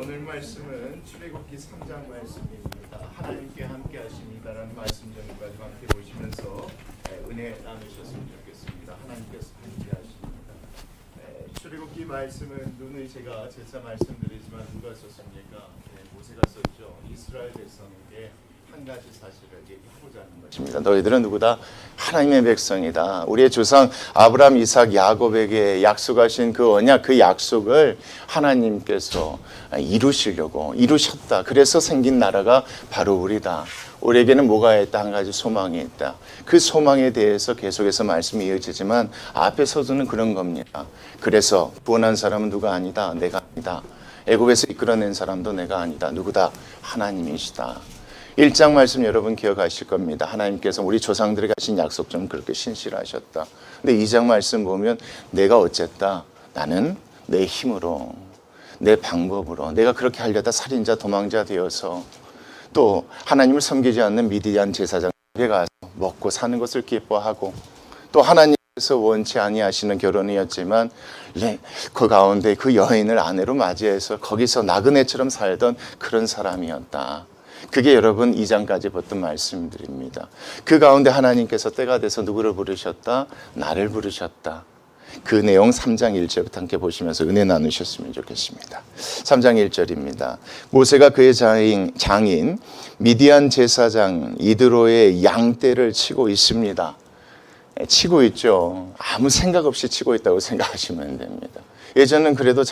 오늘 말씀은 출애굽기 3장 말씀입니다. 하나님께 함께 하십니다라는 말씀 전까지 함께 보시면서 은혜 나누셨으면 좋겠습니다. 하나님께서 함께 하십니다. 출애굽기 말씀은 눈을 제가 재차 말씀드리지만 누가 썼습니까? 모세가 썼죠. 이스라엘 백성에게 한 가지 사실을 얘기하고자 하는 것입니다. 너희들은 누구다? 하나님의 백성이다. 우리의 조상 아브라함, 이삭, 야곱에게 약속하신 그 언약, 그 약속을 하나님께서 이루셨다. 그래서 생긴 나라가 바로 우리다. 우리에게는 뭐가 있다? 한 가지 소망이 있다. 그 소망에 대해서 계속해서 말씀이 이어지지만 앞에 서두는 그런 겁니다. 그래서 구원한 사람은 누가 아니다? 내가 아니다. 애굽에서 이끌어낸 사람도 내가 아니다. 누구다? 하나님이시다. 1장 말씀 여러분 기억하실 겁니다. 하나님께서 우리 조상들에게 하신 약속 좀 그렇게 신실하셨다. 근데 2장 말씀 보면 내가 어쨌다? 나는 내 힘으로, 내 방법으로, 내가 그렇게 하려다 살인자, 도망자 되어서 또 하나님을 섬기지 않는 미디안 제사장에게 가서 먹고 사는 것을 기뻐하고 또 하나님께서 원치 아니하시는 결혼이었지만 그 가운데 그 여인을 아내로 맞이해서 거기서 나그네처럼 살던 그런 사람이었다. 그게 여러분 2장까지 봤던 말씀들입니다. 그 가운데 하나님께서 때가 돼서 누구를 부르셨다? 나를 부르셨다. 그 내용 3장 1절부터 함께 보시면서 은혜 나누셨으면 좋겠습니다. 3장 1절입니다. 모세가 그의 장인 미디안 제사장 이드로의 양떼를 치고 있습니다. 치고 있죠. 아무 생각 없이 치고 있다고 생각하시면 됩니다. 예전은 그래도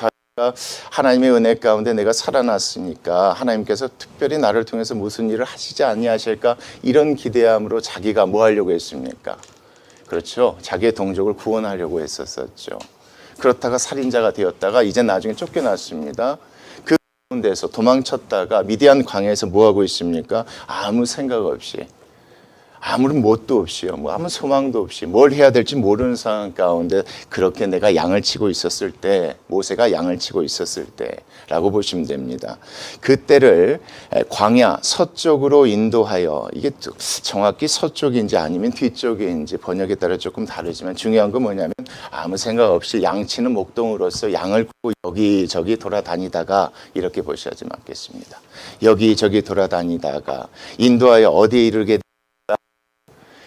하나님의 은혜 가운데 내가 살아났으니까 하나님께서 특별히 나를 통해서 무슨 일을 하시지 아니하실까 이런 기대함으로 자기가 뭐 하려고 했습니까? 그렇죠. 자기의 동족을 구원하려고 했었죠. 그렇다가 살인자가 되었다가 이제 나중에 쫓겨났습니다. 그 가운데서 도망쳤다가 미디안 광야에서 뭐 하고 있습니까? 아무 생각 없이, 아무런 뭣도 없이요. 아무 소망도 없이 뭘 해야 될지 모르는 상황 가운데 그렇게 내가 양을 치고 있었을 때, 모세가 양을 치고 있었을 때라고 보시면 됩니다. 그때를 광야 서쪽으로 인도하여, 이게 정확히 서쪽인지 아니면 뒤쪽인지 번역에 따라 조금 다르지만 중요한 건 뭐냐면 아무 생각 없이 양치는 목동으로서 양을 고 여기저기 돌아다니다가 이렇게 보셔야지 맞겠습니다. 여기저기 돌아다니다가 인도하여 어디에 이르게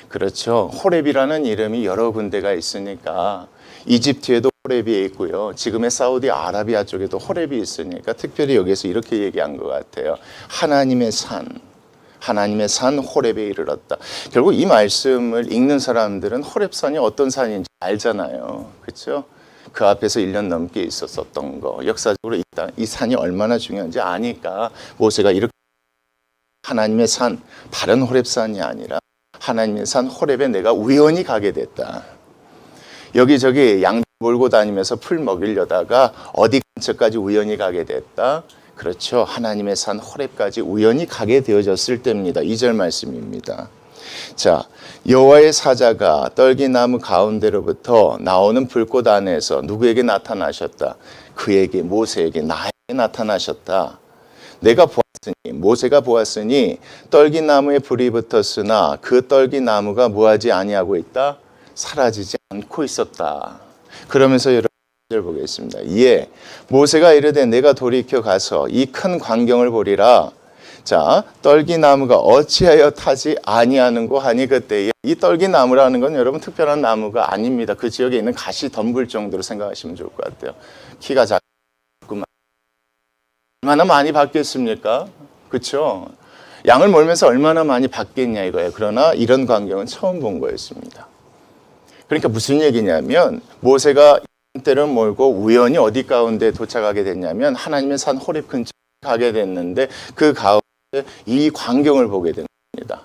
그렇죠. 호렙이라는 이름이 여러 군데가 있으니까 이집트에도 호렙이 있고요. 지금의 사우디아라비아 쪽에도 호렙이 있으니까 특별히 여기서 이렇게 얘기한 것 같아요. 하나님의 산 호렙에 이르렀다. 결국 이 말씀을 읽는 사람들은 호렙산이 어떤 산인지 알잖아요. 그렇죠? 그 앞에서 1년 넘게 있었던 거, 역사적으로 이 산이 얼마나 중요한지 아니까 모세가 이렇게 하나님의 산, 다른 호렙산이 아니라 하나님의 산 호렙에 내가 우연히 가게 됐다. 여기저기 양 몰고 다니면서 풀 먹이려다가 어디 근처까지 우연히 가게 됐다. 그렇죠. 하나님의 산 호렙까지 우연히 가게 되어졌을 때입니다. 2절 말씀입니다. 자, 여호와의 사자가 떨기나무 가운데로부터 나오는 불꽃 안에서 누구에게 나타나셨다? 그에게, 모세에게, 나에게 나타나셨다. 모세가 보았으니 떨기나무에 불이 붙었으나 그 떨기나무가 뭐하지 아니하고 있다? 사라지지 않고 있었다. 그러면서 여러분 보겠습니다. 이에 모세가 이르되 내가 돌이켜 가서 이 큰 광경을 보리라. 자, 떨기나무가 어찌하여 타지 아니하는고 하니 그때에 이 떨기나무라는 건 여러분 특별한 나무가 아닙니다. 그 지역에 있는 가시 덤불 정도로 생각하시면 좋을 것 같아요. 키가 작구만. 얼마나 많이 받겠습니까? 그렇죠? 양을 몰면서 얼마나 많이 받겠냐 이거예요. 그러나 이런 광경은 처음 본 거였습니다. 그러니까 무슨 얘기냐면 모세가 때를 몰고 우연히 어디 가운데 도착하게 됐냐면 하나님의 산 호렙 근처에 가게 됐는데 그 가운데 이 광경을 보게 된 겁니다.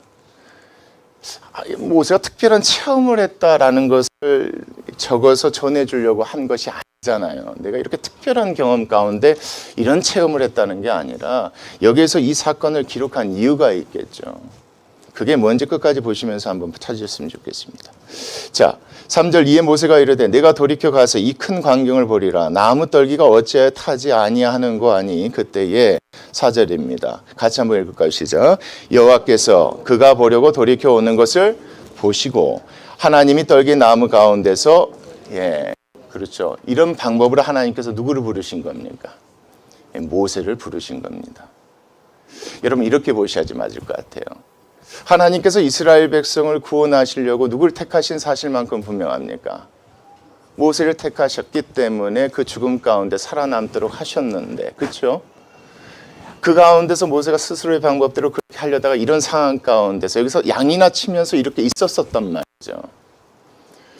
모세가 특별한 체험을 했다라는 것을 적어서 전해주려고 한 것이 아니잖아요. 내가 이렇게 특별한 경험 가운데 이런 체험을 했다는 게 아니라 여기에서 이 사건을 기록한 이유가 있겠죠. 그게 뭔지 끝까지 보시면서 한번 찾으셨으면 좋겠습니다. 자, 3절 이에 모세가 이르되 내가 돌이켜 가서 이 큰 광경을 보리라. 나무 떨기가 어찌하여 타지 아니하는고 하니 그때에 4절입니다. 같이 한번 읽을까요? 시작. 여호와께서 그가 보려고 돌이켜 오는 것을 보시고 하나님이 떨기 나무 가운데서 그렇죠. 이런 방법으로 하나님께서 누구를 부르신 겁니까? 모세를 부르신 겁니다. 여러분 이렇게 보셔야지 맞을 것 같아요. 하나님께서 이스라엘 백성을 구원하시려고 누굴 택하신 사실만큼 분명합니까? 모세를 택하셨기 때문에 그 죽음 가운데 살아남도록 하셨는데, 그렇죠? 그 가운데서 모세가 스스로의 방법대로 그렇게 하려다가 이런 상황 가운데서 여기서 양이나 치면서 이렇게 있었었단 말이죠.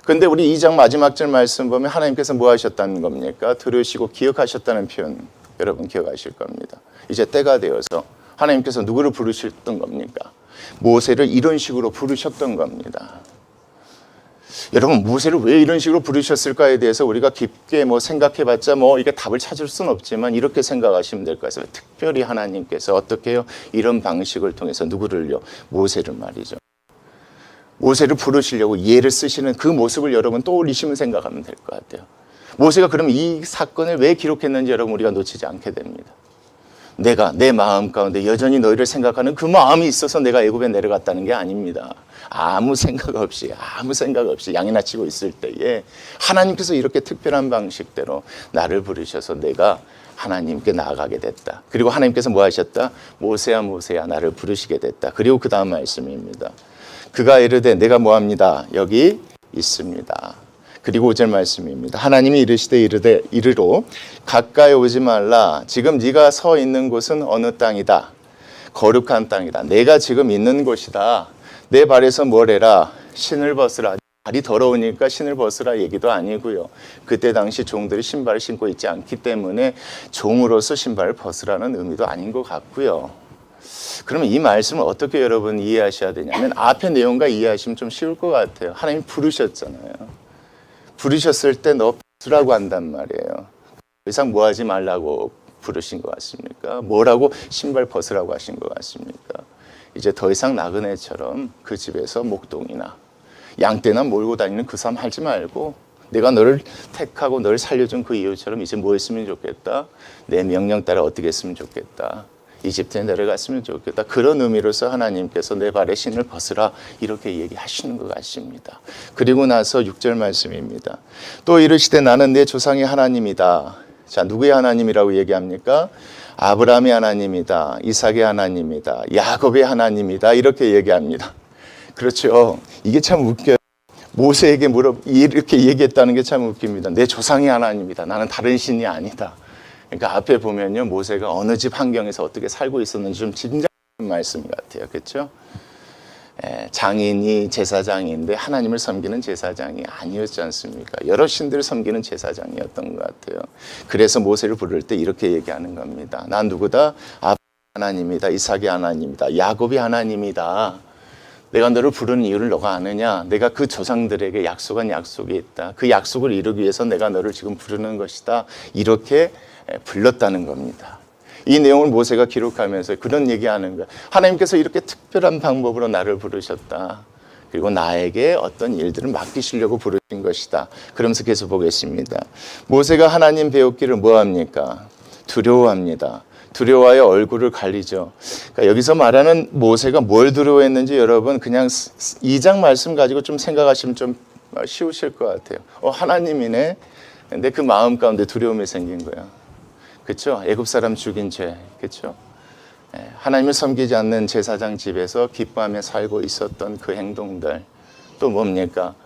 그런데 우리 2장 마지막 절 말씀 보면 하나님께서 뭐 하셨다는 겁니까? 들으시고 기억하셨다는 표현 여러분 기억하실 겁니다. 이제 때가 되어서 하나님께서 누구를 부르셨던 겁니까? 모세를 이런 식으로 부르셨던 겁니다. 여러분 모세를 왜 이런 식으로 부르셨을까에 대해서 우리가 깊게 생각해봤자 이게 답을 찾을 수는 없지만 이렇게 생각하시면 될 것 같아요. 특별히 하나님께서 어떻게 해요? 이런 방식을 통해서 누구를요? 모세를 말이죠. 모세를 부르시려고 예를 쓰시는 그 모습을 여러분 떠올리시면 생각하면 될 것 같아요. 모세가 그럼 이 사건을 왜 기록했는지 여러분 우리가 놓치지 않게 됩니다. 내가 내 마음 가운데 여전히 너희를 생각하는 그 마음이 있어서 내가 애굽에 내려갔다는 게 아닙니다. 아무 생각 없이 양이나 치고 있을 때에 하나님께서 이렇게 특별한 방식대로 나를 부르셔서 내가 하나님께 나아가게 됐다. 그리고 하나님께서 뭐 하셨다? 모세야 모세야 나를 부르시게 됐다. 그리고 그 다음 말씀입니다. 그가 이르되 내가 뭐합니다. 여기 있습니다. 그리고 5절 말씀입니다. 하나님이 이르러 가까이 오지 말라. 지금 네가 서 있는 곳은 어느 땅이다. 거룩한 땅이다. 내가 지금 있는 곳이다. 내 발에서 뭘 해라. 신을 벗으라. 발이 더러우니까 신을 벗으라 얘기도 아니고요. 그때 당시 종들이 신발을 신고 있지 않기 때문에 종으로서 신발을 벗으라는 의미도 아닌 것 같고요. 그러면 이 말씀을 어떻게 여러분 이해하셔야 되냐면 앞의 내용과 이해하시면 좀 쉬울 것 같아요. 하나님 부르셨잖아요. 부르셨을 때 너 벗으라고 한단 말이에요. 더 이상 뭐 하지 말라고 부르신 것 같습니까? 뭐라고 신발 벗으라고 하신 것 같습니까? 이제 더 이상 나그네처럼 그 집에서 목동이나 양떼나 몰고 다니는 그 삶 하지 말고 내가 너를 택하고 너를 살려준 그 이유처럼 이제 뭐 했으면 좋겠다? 내 명령 따라 어떻게 했으면 좋겠다? 이집트에 내려갔으면 좋겠다. 그런 의미로서 하나님께서 내 발에 신을 벗으라 이렇게 얘기하시는 것 같습니다. 그리고 나서 6절 말씀입니다. 또 이르시되 나는 내 조상의 하나님이다. 자, 누구의 하나님이라고 얘기합니까? 아브라함의 하나님이다. 이삭의 하나님이다. 야곱의 하나님이다. 이렇게 얘기합니다. 그렇죠. 이게 참 웃겨요. 모세에게 이렇게 얘기했다는 게 참 웃깁니다. 내 조상의 하나님이다. 나는 다른 신이 아니다. 그러니까 앞에 보면요, 모세가 어느 집 환경에서 어떻게 살고 있었는지 좀 짐작하는 말씀 같아요. 그렇죠? 장인이 제사장인데 하나님을 섬기는 제사장이 아니었지 않습니까? 여러 신들을 섬기는 제사장이었던 것 같아요. 그래서 모세를 부를 때 이렇게 얘기하는 겁니다. 난 누구다? 아브라함 하나님이다. 이삭의 하나님이다. 야곱이 하나님이다. 내가 너를 부르는 이유를 너가 아느냐? 내가 그 조상들에게 약속한 약속이 있다. 그 약속을 이루기 위해서 내가 너를 지금 부르는 것이다. 이렇게 불렀다는 겁니다. 이 내용을 모세가 기록하면서 그런 얘기하는 거예요. 하나님께서 이렇게 특별한 방법으로 나를 부르셨다. 그리고 나에게 어떤 일들을 맡기시려고 부르신 것이다. 그러면서 계속 보겠습니다. 모세가 하나님 배웠기를 뭐합니까? 두려워합니다. 두려워하여 얼굴을 가리죠. 그러니까 여기서 말하는 모세가 뭘 두려워했는지 여러분 그냥 2장 말씀 가지고 좀 생각하시면 좀 쉬우실 것 같아요. 하나님이네. 근데 그 마음 가운데 두려움이 생긴 거야. 그렇죠? 애굽 사람 죽인 죄, 그렇죠? 하나님을 섬기지 않는 제사장 집에서 기뻐하며 살고 있었던 그 행동들, 또 뭡니까?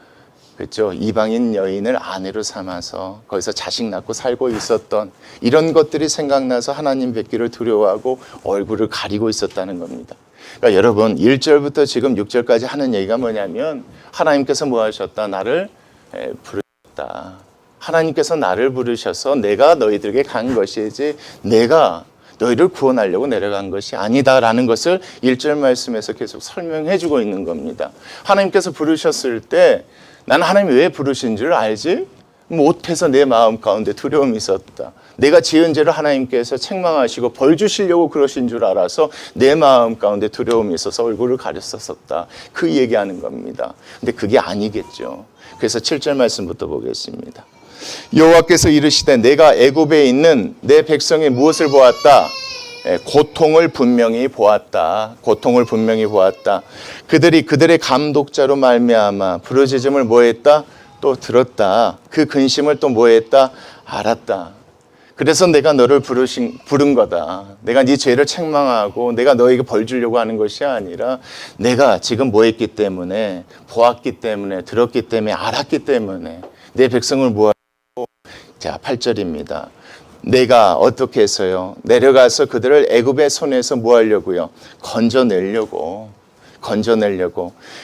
그렇죠? 이방인 여인을 아내로 삼아서 거기서 자식 낳고 살고 있었던 이런 것들이 생각나서 하나님 뵙기를 두려워하고 얼굴을 가리고 있었다는 겁니다. 그러니까 여러분 1절부터 지금 6절까지 하는 얘기가 뭐냐면 하나님께서 뭐 하셨다? 나를 부르셨다. 하나님께서 나를 부르셔서 내가 너희들에게 간 것이지 내가 너희를 구원하려고 내려간 것이 아니다라는 것을 1절 말씀에서 계속 설명해 주고 있는 겁니다. 하나님께서 부르셨을 때 나는 하나님이 왜 부르신 줄 알지? 못해서 내 마음 가운데 두려움이 있었다. 내가 지은 죄를 하나님께서 책망하시고 벌 주시려고 그러신 줄 알아서 내 마음 가운데 두려움이 있어서 얼굴을 가렸었다. 그 얘기하는 겁니다. 근데 그게 아니겠죠. 그래서 7절 말씀부터 보겠습니다. 여호와께서 이르시되 내가 애굽에 있는 내 백성이 무엇을 보았다? 고통을 분명히 보았다. 고통을 분명히 보았다. 그들이 그들의 감독자로 말미암아 부르짖음을 뭐했다? 또 들었다. 그 근심을 또 뭐했다? 알았다. 그래서 내가 너를 부른 거다. 내가 네 죄를 책망하고 내가 너에게 벌 주려고 하는 것이 아니라 내가 지금 뭐 했기 때문에, 보았기 때문에, 들었기 때문에, 알았기 때문에 내 백성을 모아주고. 자, 8절입니다. 내가 어떻게 해서요? 내려가서 그들을 애굽의 손에서 뭐 하려고요? 건져내려고.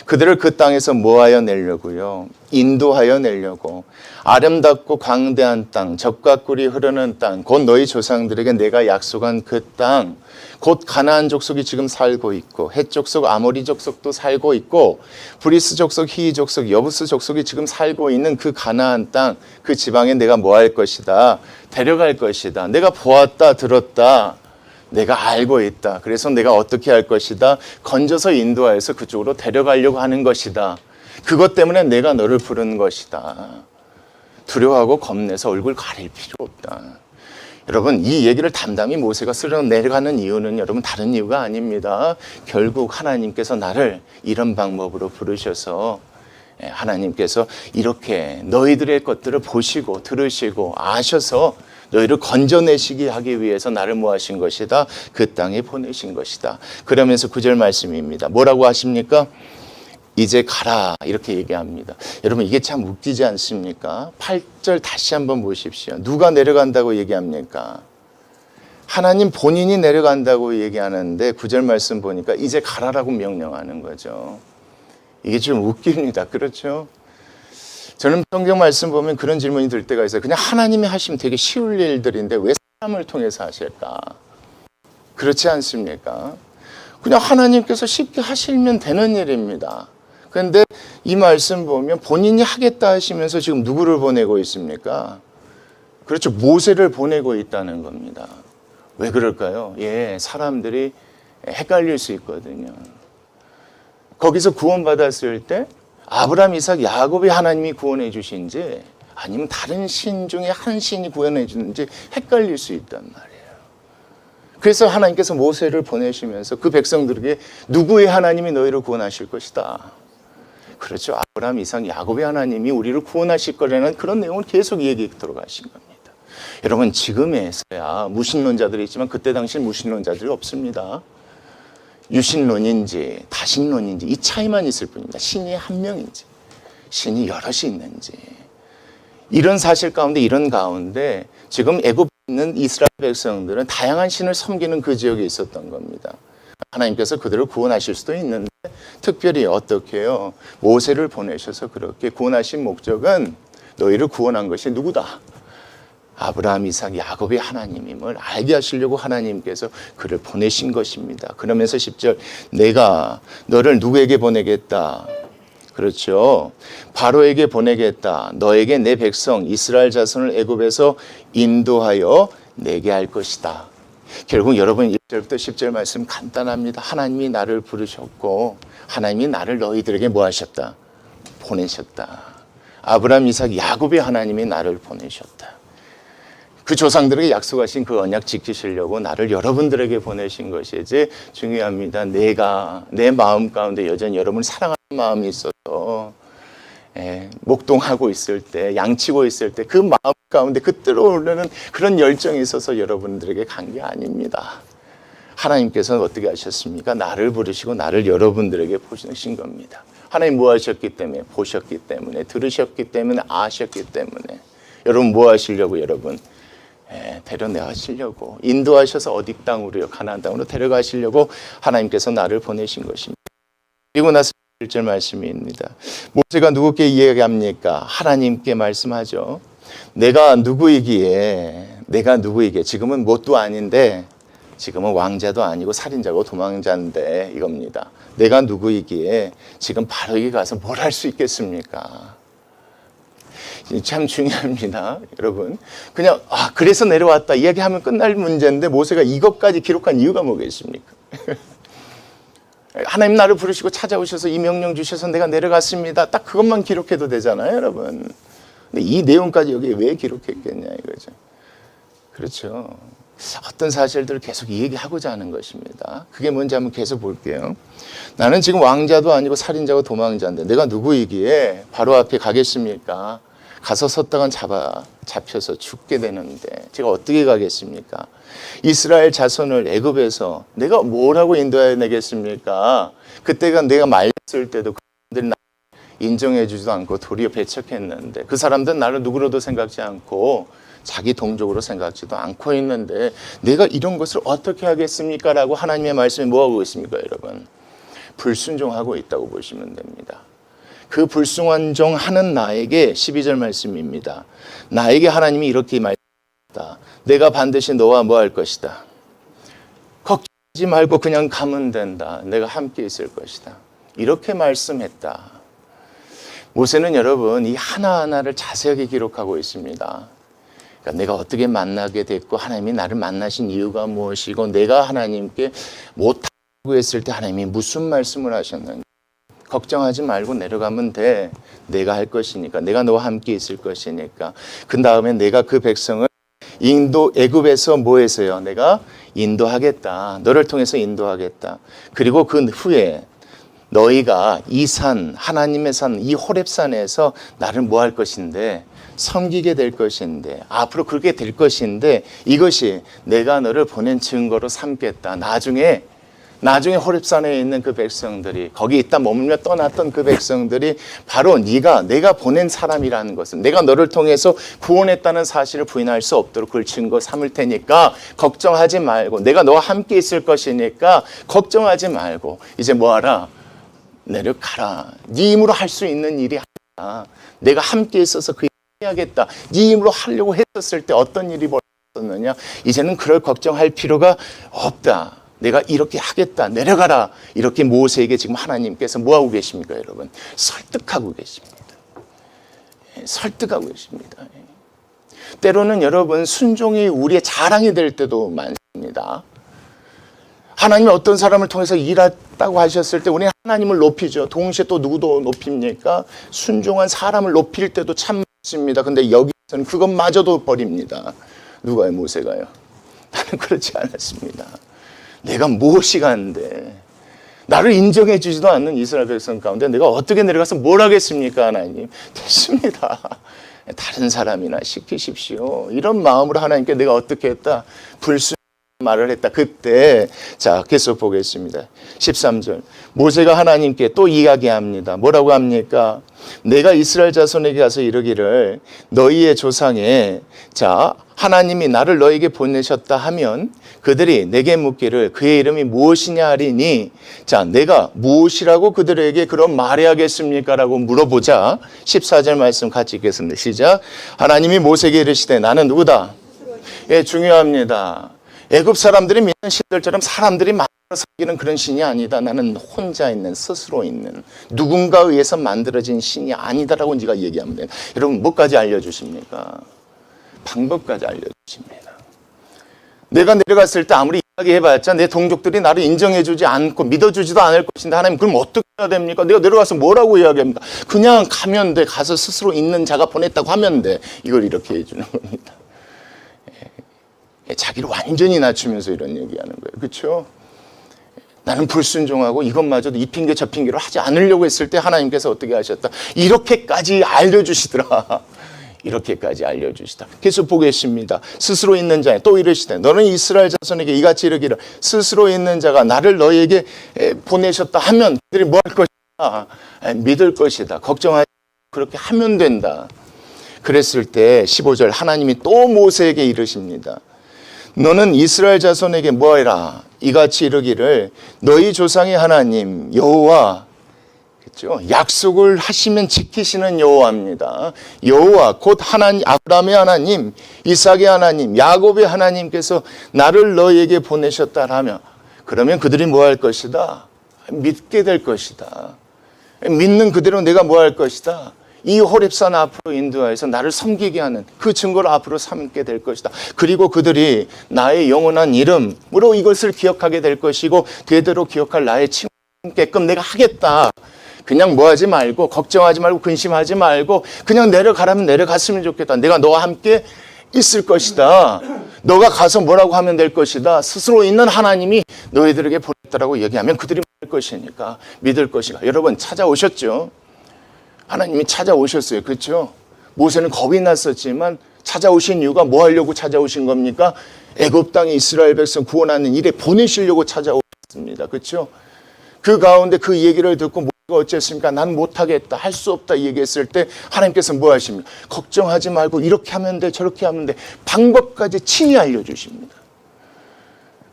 그들을 그 땅에서 모아여 내려고요. 인도하여 내려고. 아름답고 광대한 땅, 젖과 꿀이 흐르는 땅, 곧 너희 조상들에게 내가 약속한 그 땅, 곧 가나안 족속이 지금 살고 있고, 헷 족속, 아모리 족속도 살고 있고, 브리스 족속, 히위 족속, 여부스 족속이 지금 살고 있는 그 가나안 땅, 그 지방에 내가 뭐 할 것이다? 데려갈 것이다. 내가 보았다, 들었다. 내가 알고 있다. 그래서 내가 어떻게 할 것이다? 건져서 인도하여서 그쪽으로 데려가려고 하는 것이다. 그것 때문에 내가 너를 부른 것이다. 두려워하고 겁내서 얼굴 가릴 필요 없다. 여러분, 이 얘기를 담담히 모세가 쓸어 내려가는 이유는 여러분 다른 이유가 아닙니다. 결국 하나님께서 나를 이런 방법으로 부르셔서 하나님께서 이렇게 너희들의 것들을 보시고 들으시고 아셔서 너희를 건져내시기 하기 위해서 나를 뭐 하신 것이다? 그 땅에 보내신 것이다. 그러면서 9절 말씀입니다. 뭐라고 하십니까? 이제 가라, 이렇게 얘기합니다. 여러분, 이게 참 웃기지 않습니까? 8절 다시 한번 보십시오. 누가 내려간다고 얘기합니까? 하나님 본인이 내려간다고 얘기하는데 9절 말씀 보니까 이제 가라라고 명령하는 거죠. 이게 좀 웃깁니다. 그렇죠? 저는 성경 말씀 보면 그런 질문이 들 때가 있어요. 그냥 하나님이 하시면 되게 쉬울 일들인데 왜 사람을 통해서 하실까? 그렇지 않습니까? 그냥 하나님께서 쉽게 하시면 되는 일입니다. 그런데 이 말씀 보면 본인이 하겠다 하시면서 지금 누구를 보내고 있습니까? 그렇죠. 모세를 보내고 있다는 겁니다. 왜 그럴까요? 사람들이 헷갈릴 수 있거든요. 거기서 구원받았을 때 아브라함, 이삭, 야곱이 하나님이 구원해 주신지 아니면 다른 신 중에 한 신이 구원해 주는지 헷갈릴 수 있단 말이에요. 그래서 하나님께서 모세를 보내시면서 그 백성들에게 누구의 하나님이 너희를 구원하실 것이다. 그렇죠. 아브라함, 이삭, 야곱의 하나님이 우리를 구원하실 거라는 그런 내용을 계속 얘기하도록 하신 겁니다. 여러분, 지금에서야 무신론자들이 있지만 그때 당시 무신론자들이 없습니다. 유신론인지 다신론인지 이 차이만 있을 뿐입니다. 신이 한 명인지 신이 여럿이 있는지 이런 사실 가운데 지금 애굽에 있는 이스라엘 백성들은 다양한 신을 섬기는 그 지역에 있었던 겁니다. 하나님께서 그들을 구원하실 수도 있는데 특별히 어떻게 해요? 모세를 보내셔서 그렇게 구원하신 목적은 너희를 구원한 것이 누구다? 아브라함, 이삭, 야곱의 하나님임을 알게 하시려고 하나님께서 그를 보내신 것입니다. 그러면서 10절 내가 너를 누구에게 보내겠다? 그렇죠. 바로에게 보내겠다. 너에게 내 백성 이스라엘 자손을 애굽에서 인도하여 내게 할 것이다. 결국 여러분 1절부터 10절 말씀 간단합니다. 하나님이 나를 부르셨고 하나님이 나를 너희들에게 뭐 하셨다? 보내셨다. 아브라함, 이삭, 야곱의 하나님이 나를 보내셨다. 그 조상들에게 약속하신 그 언약 지키시려고 나를 여러분들에게 보내신 것이지 중요합니다. 내가 내 마음 가운데 여전히 여러분을 사랑하는 마음이 있어서 목동하고 있을 때, 양치고 있을 때 그 마음 가운데 그 뜨거우르는 그런 열정이 있어서 여러분들에게 간 게 아닙니다. 하나님께서는 어떻게 하셨습니까? 나를 부르시고 나를 여러분들에게 보내신 겁니다. 하나님 뭐 하셨기 때문에? 보셨기 때문에, 들으셨기 때문에, 아셨기 때문에. 여러분 뭐 하시려고 여러분? 데려내시려고 인도하셔서 어디 땅으로요? 가나안 땅으로 데려가시려고 하나님께서 나를 보내신 것입니다. 그리고 나서 1절 말씀입니다. 모세가 누구께 이야기합니까? 하나님께 말씀하죠. 내가 누구이기에 지금은 뭣도 아닌데 지금은 왕자도 아니고 살인자고 도망자인데 이겁니다. 내가 누구이기에 지금 바로에게 가서 뭘 할 수 있겠습니까? 참 중요합니다. 여러분. 그냥 그래서 내려왔다 이야기하면 끝날 문제인데 모세가 이것까지 기록한 이유가 뭐겠습니까? 하나님 나를 부르시고 찾아오셔서 이 명령 주셔서 내가 내려갔습니다. 딱 그것만 기록해도 되잖아요, 여러분. 근데 이 내용까지 여기에 왜 기록했겠냐 이거죠. 그렇죠. 어떤 사실들을 계속 얘기하고자 하는 것입니다. 그게 뭔지 한번 계속 볼게요. 나는 지금 왕자도 아니고 살인자고 도망자인데 내가 누구이기에 바로 앞에 가겠습니까? 가서 섰다간 잡혀서 죽게 되는데 제가 어떻게 가겠습니까? 이스라엘 자손을 애굽에서 내가 뭐라고 인도해야 되겠습니까? 그때가 내가 말렸을 때도 그들이 나를 인정해 주지도 않고 도리어 배척했는데 그 사람들은 나를 누구로도 생각지 않고 자기 동족으로 생각지도 않고 있는데 내가 이런 것을 어떻게 하겠습니까? 라고 하나님의 말씀이 뭐하고 있습니까, 여러분? 불순종하고 있다고 보시면 됩니다. 그 불순종하는 나에게 12절 말씀입니다. 나에게 하나님이 이렇게 말했다. 내가 반드시 너와 뭐 할 것이다. 걱정하지 말고 그냥 가면 된다. 내가 함께 있을 것이다. 이렇게 말씀했다. 모세는 여러분 이 하나하나를 자세하게 기록하고 있습니다. 그러니까 내가 어떻게 만나게 됐고 하나님이 나를 만나신 이유가 무엇이고 내가 하나님께 못하고 했을 때 하나님이 무슨 말씀을 하셨는지 걱정하지 말고 내려가면 돼. 내가 할 것이니까. 내가 너와 함께 있을 것이니까. 그 다음에 내가 그 백성을 애굽에서 뭐 해서요? 내가 인도하겠다. 너를 통해서 인도하겠다. 그리고 그 후에 너희가 이 산, 하나님의 산, 이 호렙산에서 나를 뭐 할 것인데 섬기게 될 것인데 앞으로 그렇게 될 것인데 이것이 내가 너를 보낸 증거로 삼겠다. 나중에 호렙산에 있는 그 백성들이 거기 있다 머물며 떠났던 그 백성들이 바로 내가 보낸 사람이라는 것을 내가 너를 통해서 구원했다는 사실을 부인할 수 없도록 그걸 증거 삼을 테니까 걱정하지 말고 내가 너와 함께 있을 것이니까 걱정하지 말고 이제 뭐하라? 내려가라. 네 힘으로 할 수 있는 일이 아니라 내가 함께 있어서 그 일을 해야겠다. 네 힘으로 하려고 했었을 때 어떤 일이 벌어졌느냐? 이제는 그럴 걱정할 필요가 없다. 내가 이렇게 하겠다. 내려가라. 이렇게 모세에게 지금 하나님께서 뭐하고 계십니까, 여러분? 설득하고 계십니다. 설득하고 계십니다. 때로는 여러분 순종이 우리의 자랑이 될 때도 많습니다. 하나님이 어떤 사람을 통해서 일했다고 하셨을 때 우리는 하나님을 높이죠. 동시에 또 누구도 높입니까? 순종한 사람을 높일 때도 참 많습니다. 근데 여기서는 그것마저도 버립니다. 누가요? 모세가요? 나는 그렇지 않았습니다. 내가 무엇이 간데 나를 인정해 주지도 않는 이스라엘 백성 가운데 내가 어떻게 내려가서 뭘 하겠습니까, 하나님? 됐습니다. 다른 사람이나 시키십시오. 이런 마음으로 하나님께 내가 어떻게 했다? 말을 했다. 그때 자 계속 보겠습니다. 13절 모세가 하나님께 또 이야기합니다. 뭐라고 합니까? 내가 이스라엘 자손에게 가서 이르기를 너희의 조상에 자 하나님이 나를 너에게 보내셨다 하면 그들이 내게 묻기를 그의 이름이 무엇이냐 하리니 자 내가 무엇이라고 그들에게 그런 말해야겠습니까? 라고 물어보자 14절 말씀 같이 읽겠습니다. 시작. 하나님이 모세에게 이르시되 나는 누구다? 예, 중요합니다. 애굽 사람들이 믿는 신들처럼 사람들이 만들어 섬기는 그런 신이 아니다. 나는 혼자 있는 스스로 있는 누군가에 의해서 만들어진 신이 아니다라고 네가 얘기하면 돼요. 여러분 뭐까지 알려주십니까? 방법까지 알려주십니다. 내가 내려갔을 때 아무리 이야기해봤자 내 동족들이 나를 인정해주지 않고 믿어주지도 않을 것인데 하나님 그럼 어떻게 해야 됩니까? 내가 내려가서 뭐라고 이야기합니까? 그냥 가면 돼. 가서 스스로 있는 자가 보냈다고 하면 돼. 이걸 이렇게 해주는 겁니다. 자기를 완전히 낮추면서 이런 얘기하는 거예요. 그렇죠? 나는 불순종하고 이것마저도 이 핑계 저 핑계로 하지 않으려고 했을 때 하나님께서 어떻게 하셨다? 이렇게까지 알려주시더라. 이렇게까지 알려주시다. 계속 보겠습니다. 스스로 있는 자에 또 이르시되 너는 이스라엘 자손에게 이같이 이르기를 스스로 있는 자가 나를 너에게 보내셨다 하면 그들이 뭐 할 것이다? 믿을 것이다. 걱정하지 그렇게 하면 된다. 그랬을 때 15절 하나님이 또 모세에게 이르십니다. 너는 이스라엘 자손에게 뭐해라? 이같이 이르기를 너희 조상의 하나님 여호와 그렇죠? 약속을 하시면 지키시는 여호와입니다. 여호와 곧 하나님 아브라함의 하나님, 이삭의 하나님, 야곱의 하나님께서 나를 너희에게 보내셨다라면 그러면 그들이 뭐 할 것이다? 믿게 될 것이다. 믿는 그대로 내가 뭐 할 것이다? 이 호렙산 앞으로 인도하여서 나를 섬기게 하는 그 증거를 앞으로 삼게 될 것이다. 그리고 그들이 나의 영원한 이름으로 이것을 기억하게 될 것이고 대대로 기억할 나의 칭함께끔 내가 하겠다. 그냥 뭐하지 말고 걱정하지 말고 근심하지 말고 그냥 내려가라면 내려갔으면 좋겠다. 내가 너와 함께 있을 것이다. 너가 가서 뭐라고 하면 될 것이다. 스스로 있는 하나님이 너희들에게 보냈다라고 얘기하면 그들이 믿을 것이니까 믿을 것이다. 여러분 찾아오셨죠? 하나님이 찾아오셨어요. 그렇죠? 모세는 겁이 났었지만 찾아오신 이유가 뭐 하려고 찾아오신 겁니까? 애굽 땅에 이스라엘 백성 구원하는 일에 보내시려고 찾아오셨습니다. 그렇죠? 그 가운데 그 얘기를 듣고 모세가 어쨌습니까? 난 못하겠다, 할 수 없다 얘기했을 때 하나님께서 뭐 하십니까? 걱정하지 말고 이렇게 하면 돼, 저렇게 하면 돼. 방법까지 친히 알려주십니다.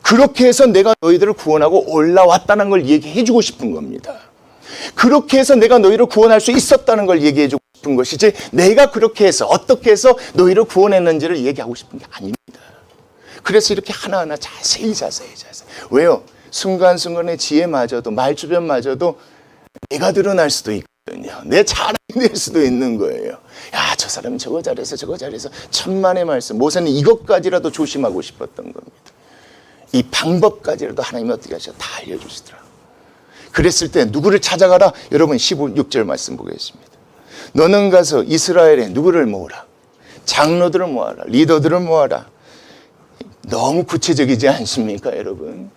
그렇게 해서 내가 너희들을 구원하고 올라왔다는 걸 얘기해 주고 싶은 겁니다. 그렇게 해서 내가 너희를 구원할 수 있었다는 걸 얘기해 주고 싶은 것이지, 내가 그렇게 해서 어떻게 해서 너희를 구원했는지를 얘기하고 싶은 게 아닙니다. 그래서 이렇게 하나하나 자세히 왜요? 순간순간의 지혜마저도, 말주변마저도 내가 드러날 수도 있거든요. 내 자랑이 될 수도 있는 거예요. 야, 저 사람은 저거 잘해서 천만의 말씀. 모세는 이것까지라도 조심하고 싶었던 겁니다. 이 방법까지라도 하나님이 어떻게 하셔? 다 알려주시더라. 그랬을 때 누구를 찾아가라? 여러분 16절 말씀 보겠습니다. 너는 가서 이스라엘에 누구를 모으라? 장로들을 모아라. 리더들을 모아라. 너무 구체적이지 않습니까, 여러분?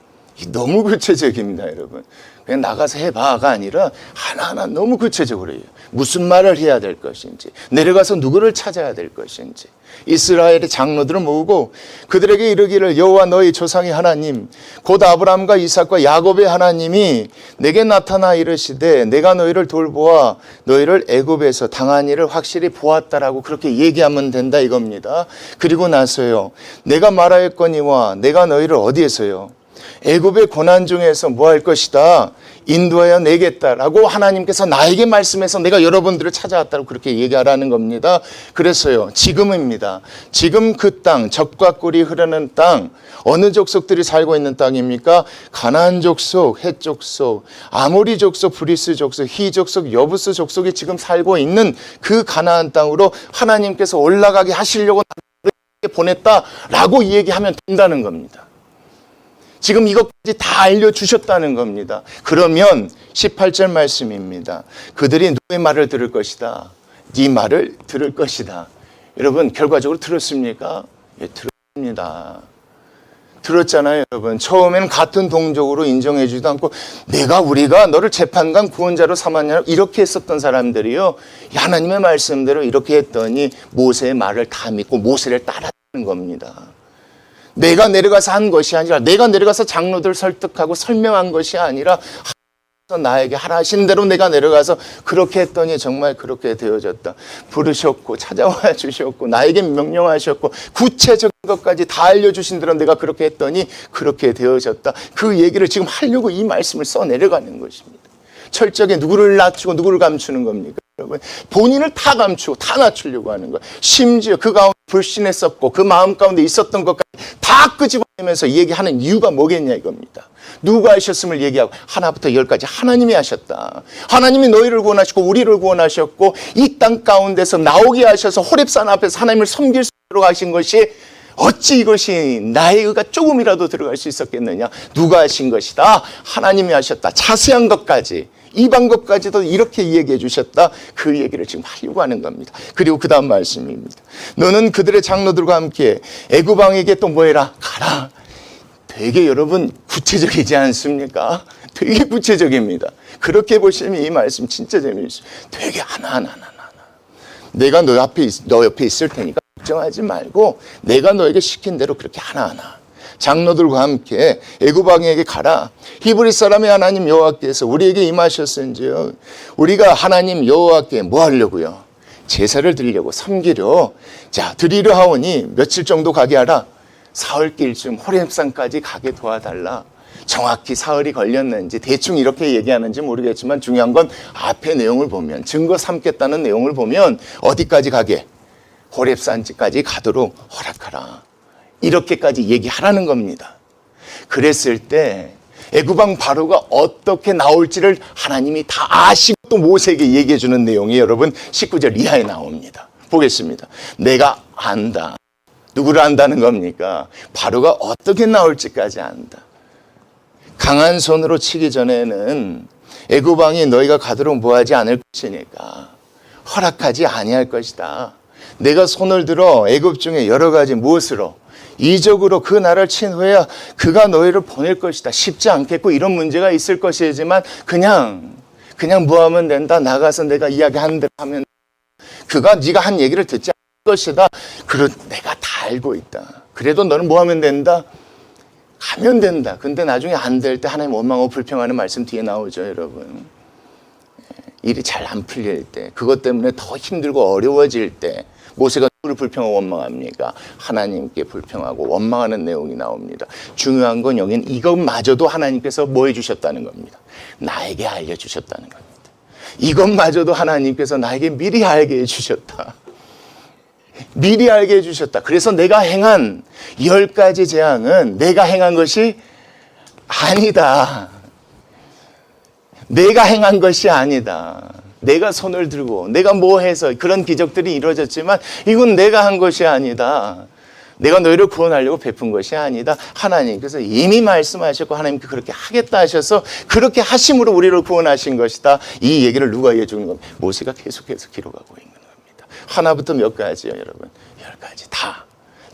너무 구체적입니다, 여러분. 그냥 나가서 해봐가 아니라 하나하나 너무 구체적으로 해요. 무슨 말을 해야 될 것인지, 내려가서 누구를 찾아야 될 것인지. 이스라엘의 장로들을 모으고 그들에게 이르기를, 여호와 너희 조상의 하나님 곧 아브라함과 이삭과 야곱의 하나님이 내게 나타나 이르시되 내가 너희를 돌보아 너희를 애굽에서 당한 일을 확실히 보았다라고 그렇게 얘기하면 된다 이겁니다. 그리고 나서요, 내가 말하였거니와 내가 너희를 어디에서요? 애굽의 고난 중에서 뭐 할 것이다? 인도하여 내겠다라고 하나님께서 나에게 말씀해서 내가 여러분들을 찾아왔다고 그렇게 얘기하라는 겁니다. 그래서요, 지금입니다. 지금 그 땅, 젖과 꿀이 흐르는 땅, 어느 족속들이 살고 있는 땅입니까? 가나안 족속, 헷 족속, 아모리 족속, 브리스 족속, 히 족속, 여부스 족속이 지금 살고 있는 그 가나안 땅으로 하나님께서 올라가게 하시려고 보냈다라고 얘기하면 된다는 겁니다. 지금 이것까지 다 알려주셨다는 겁니다. 그러면 18절 말씀입니다. 그들이 누구의 말을 들을 것이다? 네 말을 들을 것이다. 여러분, 결과적으로 들었습니까? 예, 들었습니다. 들었잖아요, 여러분. 처음에는 같은 동족으로 인정해주지도 않고 우리가 너를 재판관 구원자로 삼았냐 이렇게 했었던 사람들이요, 하나님의 말씀대로 이렇게 했더니 모세의 말을 다 믿고 모세를 따라하는 겁니다. 내가 내려가서 한 것이 아니라, 내가 내려가서 장로들 설득하고 설명한 것이 아니라 나에게 하라 하신 대로 내가 내려가서 그렇게 했더니 정말 그렇게 되어졌다. 부르셨고 찾아와 주셨고 나에게 명령하셨고 구체적인 것까지 다 알려주신 대로 내가 그렇게 했더니 그렇게 되어졌다. 그 얘기를 지금 하려고 이 말씀을 써내려가는 것입니다. 철저하게 누구를 낮추고 누구를 감추는 겁니까? 여러분, 본인을 다 감추고 다 낮추려고 하는 거예요. 심지어 그 가운데 불신했었고 그 마음 가운데 있었던 것까지 다 끄집어내면서 얘기하는 이유가 뭐겠냐 이겁니다. 누가 하셨음을 얘기하고 하나부터 열까지 하나님이 하셨다. 하나님이 너희를 구원하시고 우리를 구원하셨고 이 땅 가운데서 나오게 하셔서 호렙산 앞에서 하나님을 섬길 수 있도록 하신 것이, 어찌 이것이 나의 의가 조금이라도 들어갈 수 있었겠느냐. 누가 하신 것이다. 하나님이 하셨다. 자세한 것까지, 이 방법까지도 이렇게 얘기해 주셨다. 그 얘기를 지금 하려고 하는 겁니다. 그리고 그 다음 말씀입니다. 너는 그들의 장로들과 함께 애굽 왕에게 또 뭐 해라? 가라. 되게 여러분 구체적이지 않습니까? 되게 구체적입니다. 그렇게 보시면 이 말씀 진짜 재미있어요. 되게 하나하나. 내가 너 옆에 있을 테니까 걱정하지 말고 내가 너에게 시킨 대로 그렇게 하나하나. 장로들과 함께 애굽 왕에게 가라. 히브리 사람의 하나님 여호와께서 우리에게 임하셨은지요. 우리가 하나님 여호와께 뭐 하려고요? 제사를 드리려고, 섬기려. 자, 드리려 하오니 며칠 정도 가게 하라. 사흘길쯤 호렙산까지 가게 도와달라. 정확히 사흘이 걸렸는지 대충 이렇게 얘기하는지 모르겠지만 중요한 건 앞에 내용을 보면, 증거 삼겠다는 내용을 보면 어디까지 가게? 호렙산까지 가도록 허락하라. 이렇게까지 얘기하라는 겁니다. 그랬을 때 애굽 왕 바로가 어떻게 나올지를 하나님이 다 아시고 또 모세에게 얘기해 주는 내용이 여러분 19절 이하에 나옵니다. 보겠습니다. 내가 안다. 누구를 안다는 겁니까? 바로가 어떻게 나올지까지 안다. 강한 손으로 치기 전에는 애굽 왕이 너희가 가도록 뭐하지 않을 것이니까 허락하지 아니할 것이다. 내가 손을 들어 애굽 중에 여러 가지 무엇으로? 이적으로 그 나라를 친 후에야 그가 너희를 보낼 것이다. 쉽지 않겠고 이런 문제가 있을 것이지만 그냥 뭐 하면 된다. 나가서 내가 이야기하는 대로 하면 그가 네가 한 얘기를 듣지 않을 것이다. 내가 다 알고 있다. 그래도 너는 뭐 하면 된다? 가면 된다. 근데 나중에 안 될 때 하나님 원망하고 불평하는 말씀 뒤에 나오죠, 여러분. 일이 잘 안 풀릴 때, 그것 때문에 더 힘들고 어려워질 때 모세가 누구를 불평하고 원망합니까? 하나님께 불평하고 원망하는 내용이 나옵니다. 중요한 건 여기는 이것마저도 하나님께서 뭐 해주셨다는 겁니다. 나에게 알려주셨다는 겁니다. 이것마저도 하나님께서 나에게 미리 알게 해주셨다. 미리 알게 해주셨다. 그래서 내가 행한 10가지 재앙은 내가 행한 것이 아니다. 내가 행한 것이 아니다. 내가 손을 들고 내가 뭐 해서 그런 기적들이 이루어졌지만 이건 내가 한 것이 아니다. 내가 너희를 구원하려고 베푼 것이 아니다. 하나님께서 이미 말씀하셨고 하나님께 그렇게 하겠다 하셔서 그렇게 하심으로 우리를 구원하신 것이다. 이 얘기를 누가 해주는 겁니까? 모세가 계속해서 기록하고 있는 겁니다. 하나부터 몇 가지요, 여러분? 10가지 다.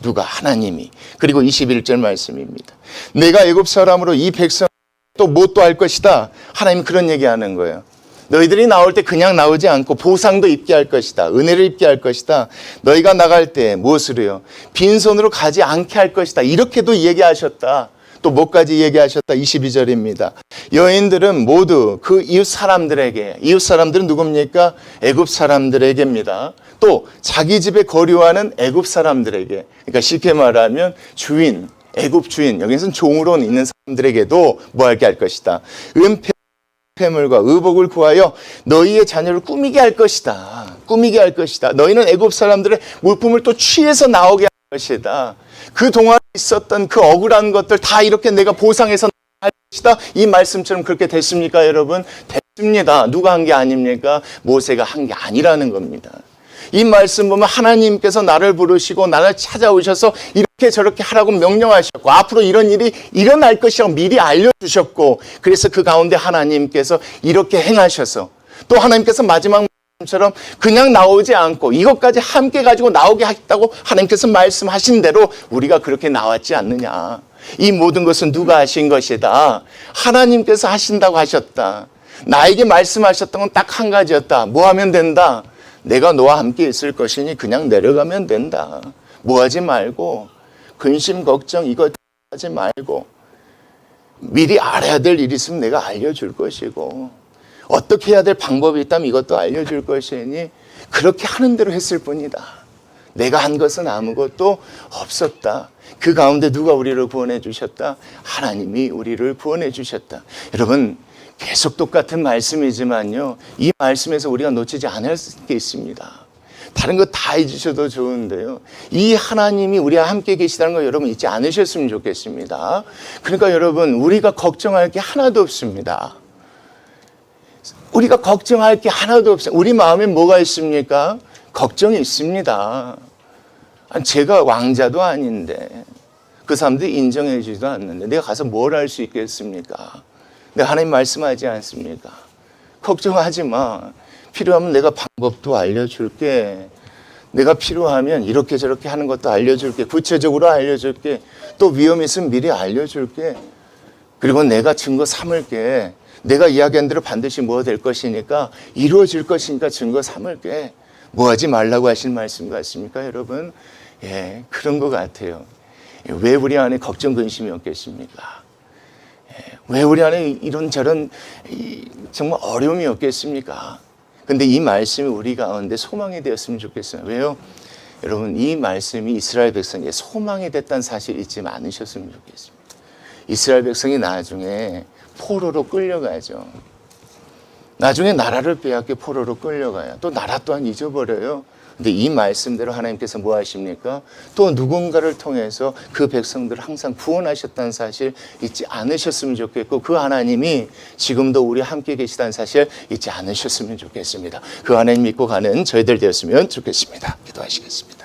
누가? 하나님이. 그리고 21절 말씀입니다. 내가 애굽 사람으로 이 백성 또 뭣도 할 것이다. 하나님 그런 얘기하는 거예요. 너희들이 나올 때 그냥 나오지 않고 보상도 입게 할 것이다. 은혜를 입게 할 것이다. 너희가 나갈 때 무엇으로요? 빈손으로 가지 않게 할 것이다. 이렇게도 얘기하셨다. 또 뭐까지 얘기하셨다. 22절입니다. 여인들은 모두 그 이웃 사람들에게, 이웃 사람들은 누굽니까? 애굽 사람들에게입니다. 또 자기 집에 거류하는 애굽 사람들에게, 그러니까 쉽게 말하면 주인, 애굽 주인, 여기서는 종으로 있는 사람들에게도 뭐 하게 할 것이다. 은폐물과 의복을 구하여 너희의 자녀를 꾸미게 할 것이다. 꾸미게 할 것이다. 너희는 애굽 사람들의 물품을 또 취해서 나오게 할 것이다. 그동안 있었던 그 억울한 것들 다 이렇게 내가 보상해서 할 것이다. 이 말씀처럼 그렇게 됐습니까, 여러분? 됐습니다. 누가 한 게 아닙니까? 모세가 한 게 아니라는 겁니다. 이 말씀 보면 하나님께서 나를 부르시고 나를 찾아오셔서 이렇게 저렇게 하라고 명령하셨고 앞으로 이런 일이 일어날 것이라고 미리 알려주셨고 그래서 그 가운데 하나님께서 이렇게 행하셔서 또 하나님께서 마지막 말씀처럼 그냥 나오지 않고 이것까지 함께 가지고 나오게 하겠다고 하나님께서 말씀하신 대로 우리가 그렇게 나왔지 않느냐. 이 모든 것은 누가 하신 것이다. 하나님께서 하신다고 하셨다. 나에게 말씀하셨던 건 딱 한 가지였다. 뭐 하면 된다? 내가 너와 함께 있을 것이니 그냥 내려가면 된다. 뭐 하지 말고 근심 걱정 이거 하지 말고 미리 알아야 될 일이 있으면 내가 알려줄 것이고 어떻게 해야 될 방법이 있다면 이것도 알려줄 것이니 그렇게 하는 대로 했을 뿐이다. 내가 한 것은 아무것도 없었다. 그 가운데 누가 우리를 구원해 주셨다? 하나님이 우리를 구원해 주셨다. 여러분 계속 똑같은 말씀이지만요. 이 말씀에서 우리가 놓치지 않을 게 있습니다. 다른 거 다 해주셔도 좋은데요. 이 하나님이 우리와 함께 계시다는 거 여러분 잊지 않으셨으면 좋겠습니다. 그러니까 여러분 우리가 걱정할 게 하나도 없습니다. 우리가 걱정할 게 하나도 없어요. 우리 마음에 뭐가 있습니까? 걱정이 있습니다. 제가 왕자도 아닌데 그 사람들이 인정해 주지도 않는데 내가 가서 뭘 할 수 있겠습니까? 내가 하나님 말씀하지 않습니까? 걱정하지 마. 필요하면 내가 방법도 알려줄게. 내가 필요하면 이렇게 저렇게 하는 것도 알려줄게. 구체적으로 알려줄게. 또 위험 있으면 미리 알려줄게. 그리고 내가 증거 삼을게. 내가 이야기한 대로 반드시 뭐 될 것이니까 이루어질 것이니까 증거 삼을게. 뭐 하지 말라고 하신 말씀 같습니까, 여러분? 예, 그런 것 같아요. 왜 우리 안에 걱정 근심이 없겠습니까? 왜 우리 안에 이런저런 정말 어려움이 없겠습니까? 근데 이 말씀이 우리 가운데 소망이 되었으면 좋겠어요. 왜요? 여러분 이 말씀이 이스라엘 백성에게 소망이 됐다는 사실 잊지 않으셨으면 좋겠습니다. 이스라엘 백성이 나중에 포로로 끌려가죠. 나중에 나라를 빼앗겨 포로로 끌려가요. 또 나라 또한 잊어버려요. 근데 이 말씀대로 하나님께서 뭐 하십니까? 또 누군가를 통해서 그 백성들을 항상 구원하셨다는 사실 잊지 않으셨으면 좋겠고 그 하나님이 지금도 우리 함께 계시다는 사실 잊지 않으셨으면 좋겠습니다. 그 하나님 믿고 가는 저희들 되었으면 좋겠습니다. 기도하시겠습니다.